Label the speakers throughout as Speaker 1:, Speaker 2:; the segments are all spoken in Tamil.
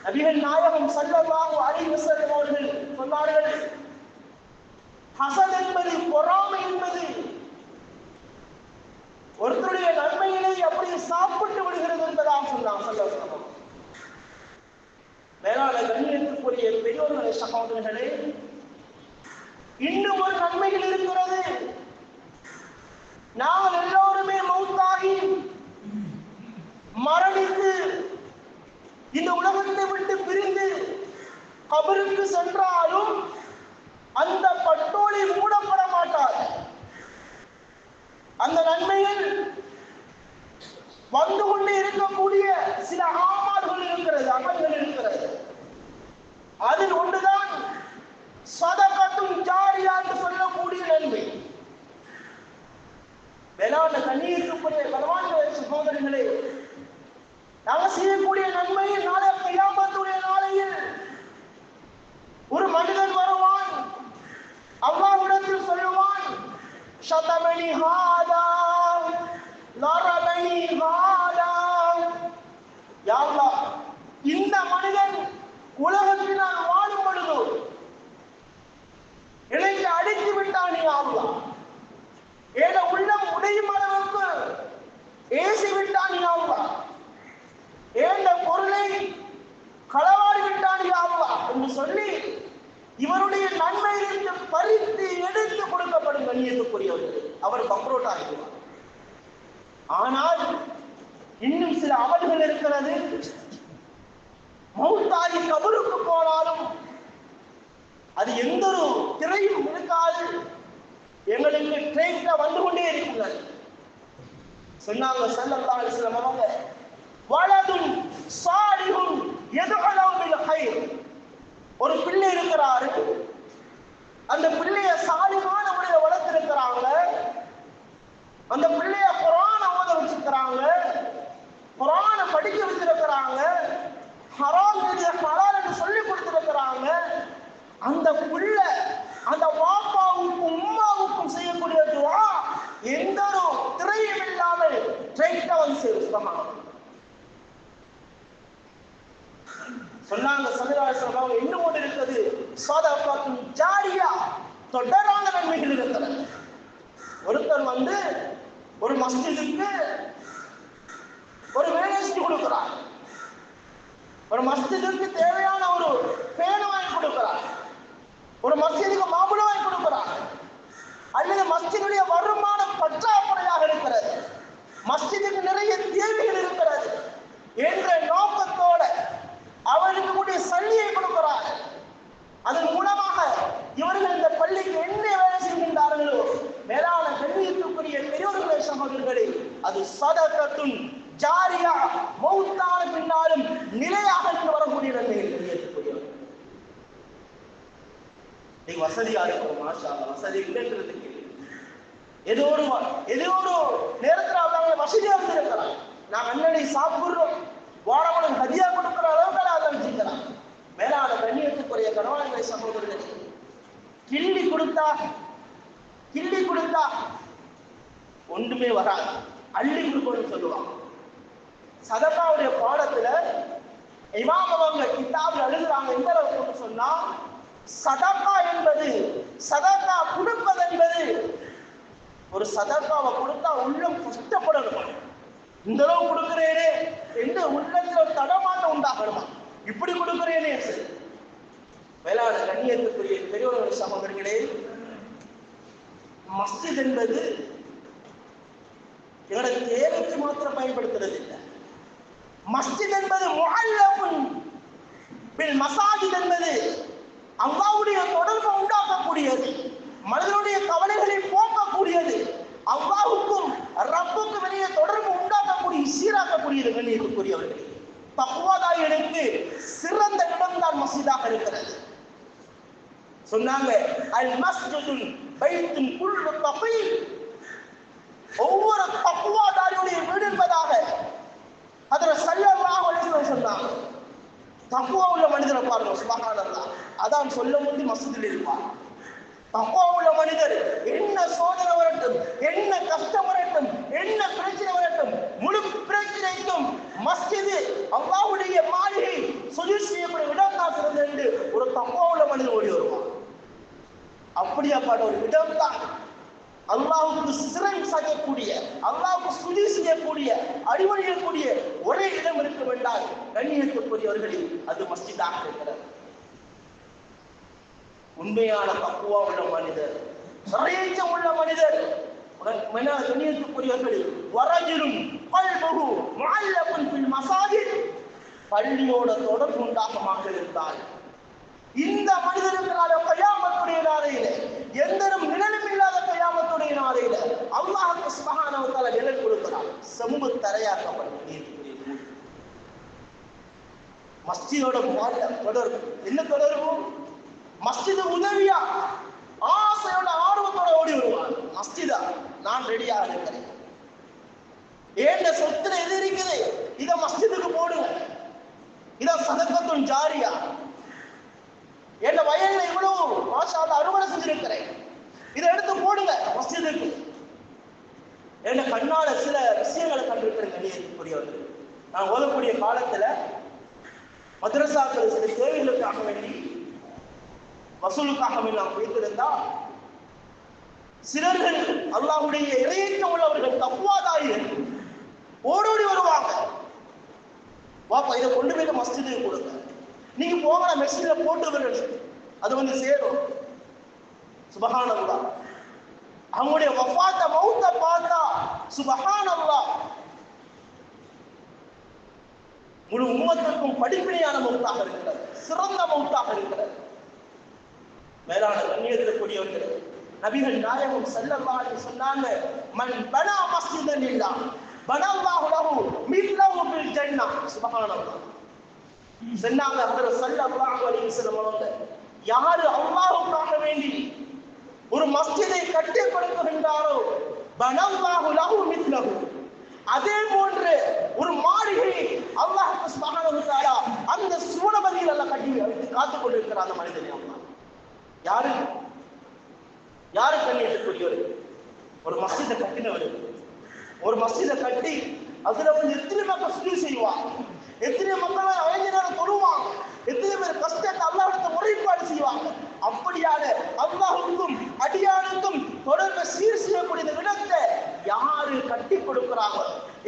Speaker 1: நபிகள் நாயகம் ஸல்லல்லாஹு அலைஹி வஸல்லம் அவர்கள் சொன்னார்கள், ஹஸத் என்பது, பொறாமை என்பது ஒருத்தருடைய நன்மையிலே அப்படியே சாப்பிட்டு விடுகிறது என்பதாக சொன்னார் ஸல்லல்லாஹு அலைஹி வஸல்லம். மேலான கண்ணியத்திற்குரிய பெரியோர்களே, சகோதரர்களே, இன்னும் ஒரு நன்மைகள் இருக்கிறது. நாங்கள் எல்லோருமே மௌத்தாகி மரணித்து இந்த உலகத்தை விட்டு பிரிந்து கபருக்கு சென்றாலும் அந்த பட்டோலி மூடப்பட மாட்டார். அந்த நன்மையில் வந்து கொண்டே இருக்கக்கூடிய சில ஆமால்கள் இருக்கிறது, அமல்கள் இருக்கிறது. அதில் ஒன்றுதான் சதகத்துன் ஜாரியா என்று சொல்லக்கூடிய நன்மை. மேலான கண்ணியத்துக்குரிய கனவான்களே, சகோதரர்களே, நாங்கள் செய்யக்கூடிய நன்மையில் நாளை கியாமத்துடைய நாளையில் ஒரு மனிதன் வருவான், அல்லாஹ்விடத்தில் சொல்லுவான், ஷதமனி ஹாதா லரபனி ஹாதா, யா அல்லாஹ், இந்த மனிதன் உலகத்தில் நான் வாழும் பொழுது என்னை அடித்து விட்டான், யா அல்லாஹ், ஏன உள்ளம் உடையும் அளவுக்கு ஏசி விட்டான், யா அல்லாஹ், ஏந்த பொருளை களவாடி விட்டான், யா அல்லாஹ் என்று சொல்லி இவருடைய நன்மையிலிருந்து பறித்து எடுத்து கொடுக்கப்படும். கண்ணியத்துக்குரியவர்கள், அவர் பக்ரோட் ஆகிடுவார். ஆனால் இன்னும் சில அமல்கள் இருக்கிறது. மௌத்தாகி கபருக்கு போனாலும் அது எந்த ஒரு திரையும் இருக்காது, எங்களுக்கு ட்ரெயின்ல வந்து கொண்டே இருக்கிறது. சொன்னாங்க ஸல்லல்லாஹு அலைஹி வஸல்லம் அவங்க, வலதுன் சாலிஹுன் யதுஅலு பில் கைர், ஒரு பிள்ளை இருக்கிறாரு, அந்த பிள்ளைய சாலிஹான முறையில் வளர்த்திருக்கிறாங்க, அந்த பிள்ளைய குர்ஆனை ஓத வச்சிருக்கிறாங்க, குர்ஆனை படிக்க வச்சிருக்கிறாங்க, ஹராம் எது ஹலால் என்று சொல்லி கொடுத்திருக்கிறாங்க. அந்த பிள்ளை அந்த வாப்பாவுக்கும் உம்மாவுக்கும் செய்யக்கூடிய துஆ எந்த ஒரு திரையும் இல்லாமல் ஸ்ட்ரைட்டா வந்து சேரும். சொன்னாங்க ஸல்லல்லாஹு அலைஹி வஸல்லம், இன்னும் ஒன்று இருக்குது, சதகத்துன் ஜாரியா, தொடரான நன்மைகள் இருக்கிறது. ஒருத்தர் வந்து ஒரு மஸ்ஜிதுக்கு ஒரு வேலை செஞ்சு கொடுக்கிறார், ஒரு மஸ்ஜிதுக்கு தேவையான ஒரு பேனை வாங்கி கொடுக்கிறார், ஒரு மஸ்ஜிதுக்கு மாம்பழம் வாங்கி கொடுக்கிறார், அல்லது மஸ்ஜிதுடைய வருமானம் பற்றாக்குறையாக இருக்கிறது, மஸ்ஜிதுக்கு நிறைய தேவைகள் இருக்கிறது என்ற நோக்கத்தோட அவருக்கு கூடிய சல்லியை கொடுக்கிறார். அதன் மூலமாக இவர்கள் இந்த பள்ளிக்கு என்ன வேலை செய்கின்றார்களோ, மேலான கண்ணியத்துக்குரிய பெரியோர்களே, சகோதரர்களே, அது சதகத்துன் ஜாரியா, மௌத்தான பின்னாலும் நிலையாக இருந்து வரக்கூடிய நன்மைகள். நீங்க வசதியா இருக்கும், மாஷா அல்லாஹ், வசதி இல்லைன்றதுக்கு ஏதோ ஒரு நேரத்தில் அவங்க வசதியா இருந்திருக்கிறாங்க. நாங்கள் அண்ணனை சாப்பிடுறோம், வாரவனும் ஹதியா கொடுக்கிற அளவுக்கு அதை வச்சுக்கிறான். மேலான கண்ணியத்துக்குரிய கணவான்களை, சகோதரர்களே, கிள்ளி கொடுத்தா ஒன்றுமே வராது, அள்ளி கொடுக்கணும்னு சொல்லுவாங்க. சதகாவுடைய பாடத்துல இமாம் அவங்க கிதாபில் எழுதுறாங்க, எந்த அளவுக்கு சொன்னா, சதகா என்பது, சதகா கொடுப்பது என்பது, ஒரு சதகாவை கொடுத்தா உள்ளம் கஷ்டப்படணும். இந்த அளவு கொடுக்கிறேனே என்று உள்ளத்தில் ஒரு தடமாட்டம் உண்டாகணுமா, இப்படி கொடுக்கிறேனே. மேலான கண்ணியத்துக்குரிய பெரியோர்களே, சகோதரர்களே, மஸ்ஜித் என்பது எங்களுடைய தேவைக்கு மாத்திரம் பயன்படுத்துறது இல்லை. மஸ்ஜித் என்பது முஅல்லகுன் பில் மசாஜித் என்பது அல்லாஹ்வுடைய தொடர்பை உண்டாக்கக்கூடியது, மனிதனுடைய கவலைகளை போக்கக்கூடியது, அல்லாஹ்வுக்கும் ரப்புக்கும் வெளியே தொடர்பு உண்டாக்கக்கூடிய, சீராக்கக்கூடியது. கண்ணியத்துக்குரியவர்களே, தக்வாதாரிகளுக்கு சிறந்த இடம் தான் மஸ்ஜிதாக இருக்கிறது. சொன்னாங்க, அல் மஸ்ஜிதுல் பைத்துன் குல்லு தகீ, ஒவ்வொரு தக்வாதாரியுடைய வீடு என்பதாக ஹஜ்ரத் ஸல்லல்லாஹு அலைஹி வஸல்லம் சொன்னாங்க. தக்வா உள்ள மனிதரை பாருங்க, சுப்ஹானல்லாஹ், அதான் சொல்ல முந்தி மஸ்ஜிதில் இருப்பார். தக்வா உள்ள மனிதர் என்ன சோதனை வரட்டும், என்ன கஷ்டம் வரட்டும், என்ன பிரச்சனை வரட்டும், முழு பிரச்சனைக்கும் மஸ்ஜிது, அல்லாஹ்வுடைய மாளிகை, சுஜூத் அப்படியாப்பட்ட ஒரு இடம் தான் அல்லாஹ்வுக்கு சிரம் செய்யக்கூடிய, அல்லாஹ்வுக்கு சுஜூ செய்யக்கூடிய, அடிபணியக்கூடிய ஒரே இடம் இருக்கும் என்றால் கண்ணியத்துக்குரியவர்களே அது மஸ்ஜிதாக இருக்கிறது. உண்மையான தக்வா உள்ள மனிதர், இறையச்சம் உள்ள மனிதர், கண்ணியத்துக்குரியவர்களே, வரஜுலும் கல்புஹு முஅல்லகுன் ஃபில் மசாஜித், பள்ளியோட தொடர்பு உண்டாகமாக இருந்தால் இந்த மனிதனுக்கான கயாமத்துடைய நாளையில, எந்த நிழலும் இல்லாத கயாமத்துடைய நாளையில அல்லாஹ் சுப்ஹானஹு வ தஆலா நிழல் கொடுக்கிறார். செம்பு தரையாக்கப்படும். மஸ்ஜிதோட தொடர்பு என்ன தொடர்பு? மஸ்ஜிது உதவியா ஆசையோட ஆர்வத்தோட ஓடி வருவார். மஸ்ஜிதா நான் ரெடியாக இருக்கிறேன், ஏண்ட சொத்துல எது இருக்குது இத மஸ்ஜிதுக்கு போடுங்க, இத சதக்கத்துன் ஜாரியா, என் வயல்ல இவ்வளவு மாஷா அல்லாஹ் அறுவடை செஞ்சிருக்கிறேன், இதை எடுத்து போடுங்க மஸ்ஜிதுக்கு. என் கண்ணால சில விஷயங்களை கண்டிருக்கிறேன். கண்ணியத்துக்குரியவர்கள், நான் ஓதக்கூடிய காலத்துல மദ്രസാக்கள் சில தேவைகளுக்காக வேண்டி வசூலுக்காக வேண்டி நாம் வைத்திருந்தா சிலர்கள் அல்லாஹ்வுடைய இறையச்சம் உள்ளவர்கள் தக்வாதாரிகள் ஓடோடி வருவாங்க. வாப்பா இதை கொண்டு போய் மஸ்ஜிதுக்கு கொடுங்க, நீங்க போகிற மெஷின்ல போட்டு அது வந்து சேரும். சுபஹானல்லாஹ், அவங்களுடைய வஃபாத்த மௌத்த பார்த்தா சுபஹானல்லாஹ் முழு உம்மத்துக்கும் படிப்பினையான மௌத்தாக இருக்கிறது, சிறந்த மௌத்தாக இருக்கிறது. மேலான கண்ணியத்துக்குரியவர்கள், நபிகள் நாயகம் ஸல்லல்லாஹு அலைஹி சொன்னாங்க, மன் பனா மஸ்ஜிதன் லில்லாஹ் பனல்லாஹு லஹு மித்லஹு ஃபில் ஜன்னah. சுபஹானல்லாஹ் சொன்னாங்க ஹஜ்ரத் ஸல்லல்லாஹு அலைஹி வஸல்லம் அவங்க, யாரு அல்லாஹ்வுக்காக வேண்டி ஒரு மஸ்ஜிதை கட்டி கொடுக்கின்றாரோ பனல்லாஹு லஹு மித்லஹு, அதே போன்று ஒரு மாளிகை அல்லாஹ் சுப்ஹானஹு வ தஆலா அந்த சுவனபதியில் அல்லாஹ் கட்டி காத்துக் கொண்டிருக்கிறார் அந்த மனிதனை. அல்லாஹ் யாரு யாரு கண்ணியத்துக்குரியவர்கள்? ஒரு மஸ்ஜிதை கட்டினவர், ஒரு மஸ்ஜிதை கட்டி அதுல வந்து எத்தனை மக்கள் சுஜூத் செய்வாங்க, எத்தனை மக்கள் அழைஞராக தொழுவாங்க, எத்தனை பேர் கஷ்டத்தை அல்லாஹ்விடத்தில் முறைப்பாடு செய்வாங்க. அப்படியான அல்லாஹ்வுக்கும் அடியானுக்கும் தொடர்பை சீர் செய்யக்கூடிய இந்த இடத்தை யாரு கட்டி கொடுக்கிறாங்க,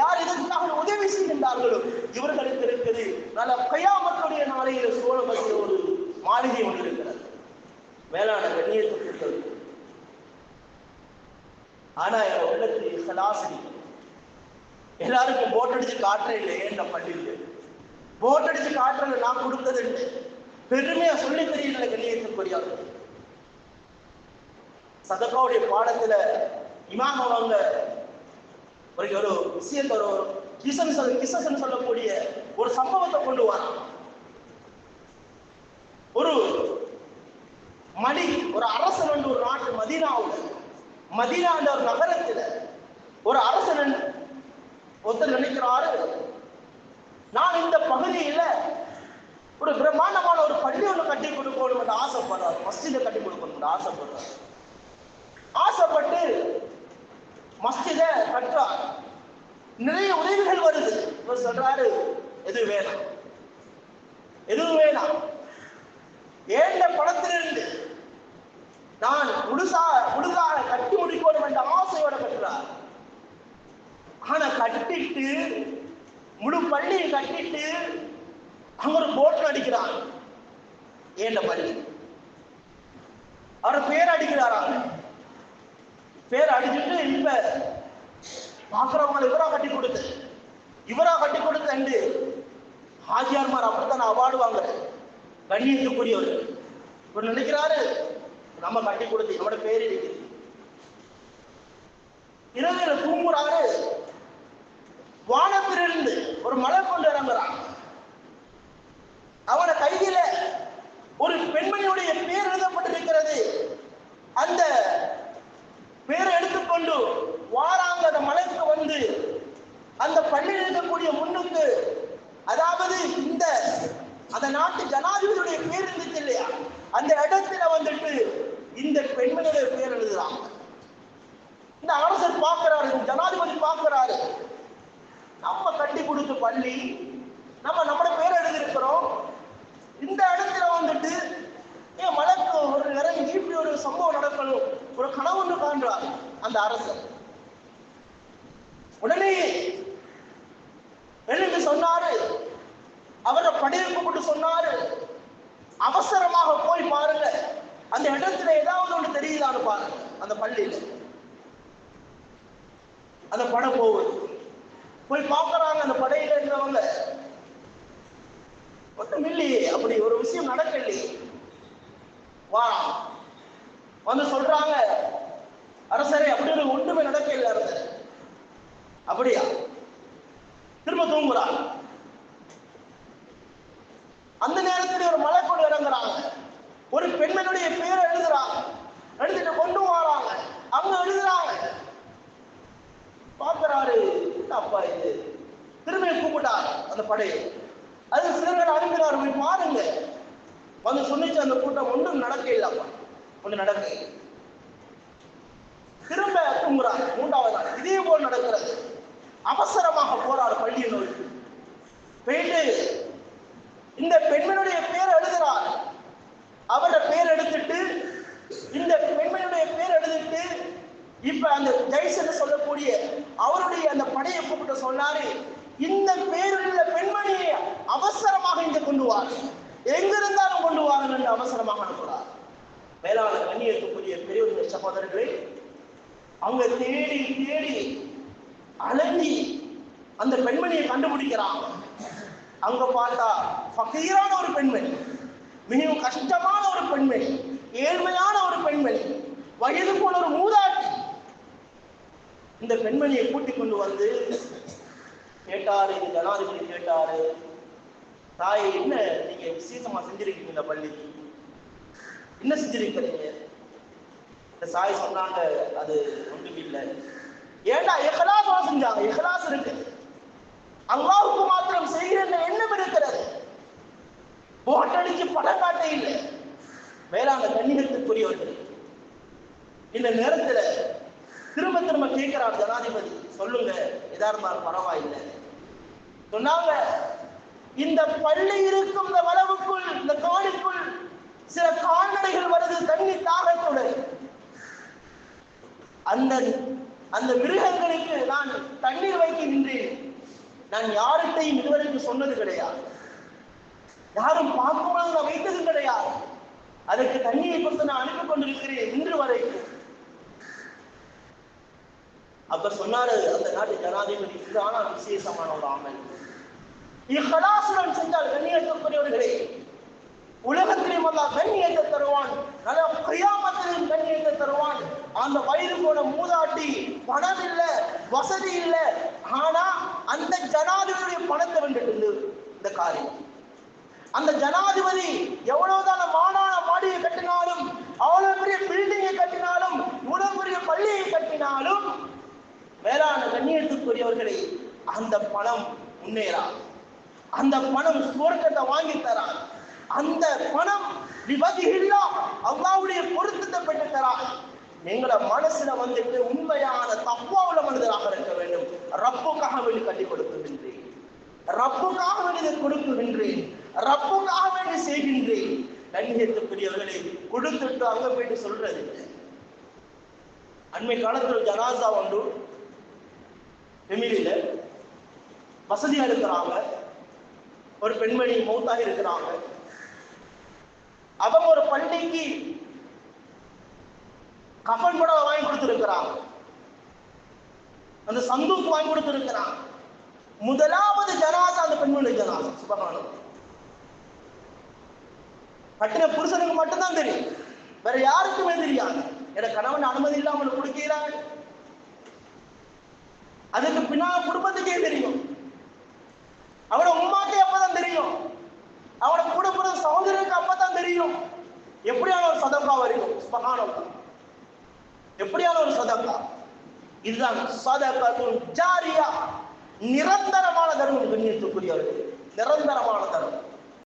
Speaker 1: யார் இதற்காக உதவி செய்கின்றார்களோ இவர்களுக்கு இருக்குது நல்ல கயாமத்துடைய நாளையில சோழபதியில் ஒரு மாளிகை ஒன்று இருக்கிறது. மேலான கண்ணியத்துக்குரியவர்கள், ஆனா என் உள்ளத்தில் சலாசரி எல்லாருக்கும் போட் அடிச்சு காட்டுற இல்லை. ஏன் பள்ளியில் போட் அடிச்சு காட்டுறது நான் கொடுத்தது இல்லை, பெருமையா சொல்லி தெரியல. கண்ணியத்துக்குரியவர்கள், சதகாவுடைய பாடத்துல இமாம் அவங்க ஒரு விஷயத்தை ஒரு கிசன் சொல்லக்கூடிய ஒரு சம்பவத்தை கொண்டு வரான். ஒரு மணி ஒரு அரசன் வந்து ஒரு நாட்டு மதீனா என்ற ஒரு நகரத்தில் ஒரு அரசன் ஒருத்தர் நினைக்கிறாரு, நான் இந்த பகுதியில ஒரு பிரம்மாண்டமான ஒரு பள்ளி ஒன்று கட்டி கொடுக்கணும் என்று ஆசைப்படுறாரு, மஸ்ஜிதை கட்டி கொடுக்கணும் ஆசைப்படுறாரு. ஆசைப்பட்டு மஸ்ஜிதை கட்டுறார். நிறைய உதவிகள் வருது. இவர் சொல்றாரு, எதுவும் வேணாம், ஏண்ட பணத்திலிருந்து நான் முழுதாக கட்டி முடிக்கணும் என்ற ஆசையோட கட்டுறார். ஆனா கட்டிட்டு முழு பள்ளியை கட்டிட்டு அங்க ஒரு போட் அடிக்கிறான். ஏண்ட பள்ளி அவர் பேர் அடிக்கிறாராங்க. பேர் அடிச்சுட்டு இப்ப பாக்குறவங்களை இவரா கட்டி கொடுத்த என்று ஹாஜியார்மார் அப்படித்தான் அவார்டு வாங்குற கண்ணியத்துக்குரியவர். இவர் நினைக்கிறாரு, நம்ம கட்டி கொடுத்து நம்மளோட பேர் இருக்குது. இரவில தூங்குறாரு. வானத்திலிருந்து ஒரு மலை கொண்டு இறங்குறான். அவன கையில ஒரு பெண்மணியுடைய பேர் எழுதப்பட்டிருக்கிறது. அந்த பேரை எடுத்துக்கொண்டு வாராங்க அந்த மலைக்கு வந்து அந்த பள்ளியில் இருக்கக்கூடிய முன்னுக்கு, அதாவது இந்த அந்த நாட்டு ஜனாதிபதியுடைய பேர் இருந்துச்சு இல்லையா, அந்த இடத்துல வந்துட்டு இந்த பெண்மணியுடைய பேர் எழுதுறாங்க. இந்த அரசர் பார்க்கிறாரு, ஜனாதிபதி பார்க்கிறாரு, நம்ம கட்டி கொடுத்த பள்ளி, நம்மளோட பேர் எழுதியிருக்கிறோம், இந்த இடத்துல வந்துட்டு ஏன் மலைக்கு ஒரு இறங்கி இப்படி ஒரு ஒரு சம்பவம் நடக்கணும், ஒரு கனவு ஒன்று காண்றார் அந்த அரசர். உடனே என்று சொன்னாரு, அவரை படையெடுப்பு கொண்டு சொன்னாரு, அவசரமாக போய் பாருங்க, அந்த இடத்துல ஏதாவது ஒன்று தெரியுதான்னு பாருங்க. அந்த பள்ளியில அந்த படை போகுது, போய் பார்க்கறாங்க. அந்த படையில இருக்கிறவங்க ஒன்றும் இல்லையே, அப்படி ஒரு விஷயம் நடக்கலையே. வா வந்து சொல்றாங்க, அரசரே அப்படி ஒரு ஒன்றுமே நடக்கல அரசர். அப்படியா? திரும்ப தூங்குறாங்க. அந்த நேரத்தில் ஒரு மலை கொண்டு இறங்குறாங்க, ஒரு பெண்மனுடைய பேரை எழுதுறாங்க, எழுதிட்டு கொண்டு வராங்க, அவங்க எழுதுறாங்க. பார்க்கிறாரு, அப்பா இது திரும்ப கூப்பிட்டார் அந்த படையை. அது சிலர்கள் அனுப்பினார், போய் பாருங்க. வந்து சொன்னிச்சு அந்த கூட்டம், ஒன்றும் நடக்க இல்லப்பா, ஒன்று நடக்க. திரும்ப தூங்குறாங்க. மூன்றாவது நாள் இதே போல் நடக்கிறது. அவசரமாக போறாரு பள்ளியை நோக்கி. போயிட்டு இந்த பெண்மனுடைய பேர் எழுதுறார். அவருடைய பேர் எடுத்துட்டு, இந்த பெண்மனுடைய பேர் எழுதிட்டு, இப்ப அந்த ஜெய்சன் சொல்லக்கூடிய அவருடைய அந்த படையை கூப்பிட்டு சொன்னாரு, இந்த பேருள்ள பெண்மணியை அவசரமாக இங்க கொண்டு வாரு, எங்கிருந்தாலும் கொண்டு வாருங்க என்று அவசரமாக அனுப்புறார். மேலான கண்ணியத்துக்குரிய பெரியவர்கள் சகோதரர்களே, அவங்க தேடி தேடி அலங்கி அந்த பெண்மணியை கண்டுபிடிக்கிறாங்க. அங்க பார்த்தா ஃபகீரான ஒரு பெண்மணி, மிகவும் கஷ்டமான ஒரு பெண்மணி, ஏழ்மையான ஒரு பெண்மணி, வயது போல ஒரு மூதாட்டி. இந்த பெண்மணியை கூட்டிக் கொண்டு வந்து கேட்டாரு, இந்த ஜனாதிபதி கேட்டாரு, தாயை என்ன நீங்க விசேஷமா செஞ்சிருக்கீங்க இந்த பள்ளிக்கு, என்ன செஞ்சிருக்கிறீங்க? இந்த சாய் சொன்னாங்க, அது ஒன்றும் இல்லை. ஏண்டா இஹ்லாஸ் செஞ்சாங்க, இஹ்லாஸ் இருக்கு, அல்லாஹ்வுக்கு மாத்திரம் செய்கிற எண்ணம் இருக்கிறது, போட்டடிச்சு படம் காட்ட இல்லை. மேலான கண்ணியத்துக்குரியவர்கள், இந்த நேரத்தில் திரும்ப திரும்ப கேட்கிறார் ஜனாதிபதி, சொல்லுங்க எதா இருந்தாலும் பரவாயில்லை. சொன்னாங்க, இந்த பள்ளி இருக்கும் இந்த வளவுக்குள், இந்த காணிக்குள் சில கால்நடைகள் வருது தண்ணி தாகத்துடன். அந்த மிருகங்களுக்கு நான் தண்ணீர் வைக்கின்றேன். நான் யார்கிட்டையும் இதுவரைக்கும் சொன்னது கிடையாது, யாரும் பார்க்கும்போது நான் வைத்தது கிடையாது. அதற்கு தண்ணியை கொடுத்து நான் அனுப்பி கொண்டிருக்கிறேன் இன்று வரைக்கும். அப்ப சொன்னாரு அந்த நாட்டு ஜனாதிபதி, இதுதான விசேஷமான ஒரு அமல். இஹ்லாசுடன் செஞ்சால் கண்ணியத்துக்குரியவர்களே, உலகத்திலும் அல்லாஹ் கண்ணியத்தை தருவான், நல்ல கியாமத்திலும் கண்ணியத்தை தருவான். அந்த வயிறு போன மூதாட்டி பணம் இல்லை, வசதி இல்லை, ஆனா அந்த ஜனாதிபதியுடைய பணத்தை வந்துட்டு இந்த காரியம். அந்த ஜனாதிபதி எவ்வளவுதான் மாநாட மாடியை கட்டினாலும், அவ்வளவு பெரிய பில்டிங்கை கட்டினாலும், இவ்வளவு பெரிய பள்ளியை கட்டினாலும், மேலான கண்ணியத்துக்குரியவர்களே, அந்த பணம் முன்னேறார். அந்த பணம் சுவர்க்கத்தை வாங்கி தரார். அந்த பணம் விபதில்லா அல்லாஹ்வுடைய பொருத்தத்தை பெற்று தரார். எங்களை மனசுல வந்துட்டு உண்மையான தக்வாவுள்ள மனிதராக இருக்க வேண்டும். ரப்புக்காக வேண்டி கட்டி கொடுக்குகின்றேன், ரப்புக்காக வேண்டி கொடுக்குகின்றேன், ரப்புக்காக வேண்டி செய்கின்றேன். கண்ணியத்துக்குரியவர்களை கொடுத்துட்டு அங்க போயிட்டு சொல்றது. அண்மை காலத்தில் ஜனாசா ஒன்று எமிலியில வசதியா இருக்கிறாங்க, ஒரு பெண்மணி மௌத்தாக இருக்கிறாங்க. அவங்க ஒரு பள்ளிக்கு கஃன் புடவை வாங்கி கொடுத்திருக்கிறாங்க, அந்த சந்தூக்கு வாங்கி கொடுத்திருக்கிறாங்க. முதலாவது ஜனாசா அந்த பெண்மணி ஜனாசா. சுபஹானல்லாஹ். கட்டின புருஷனுக்கு மட்டும்தான் தெரியும், வேற யாருக்குமே தெரியாது. என கணவன் அனுமதி இல்லாமல் கொடுக்கிறாங்க. அதுக்கு பின்னால் குடும்பத்துக்கே தெரியும், அவனோட உமாக்கே அப்பதான் தெரியும், அவனோட கூட பிறந்த சகோதரனுக்கு அப்பதான் தெரியும். எப்படியான ஒரு சதக்கா வரைக்கும். சுபஹானல்லாஹ். எப்படியான ஒரு சதக்கா. இதுதான் சதகத்துல் ஜாரியா, நிரந்தரமான தர்மம். கண்ணியத்துக்குரியவர்கள், நிரந்தரமான தர்மம்.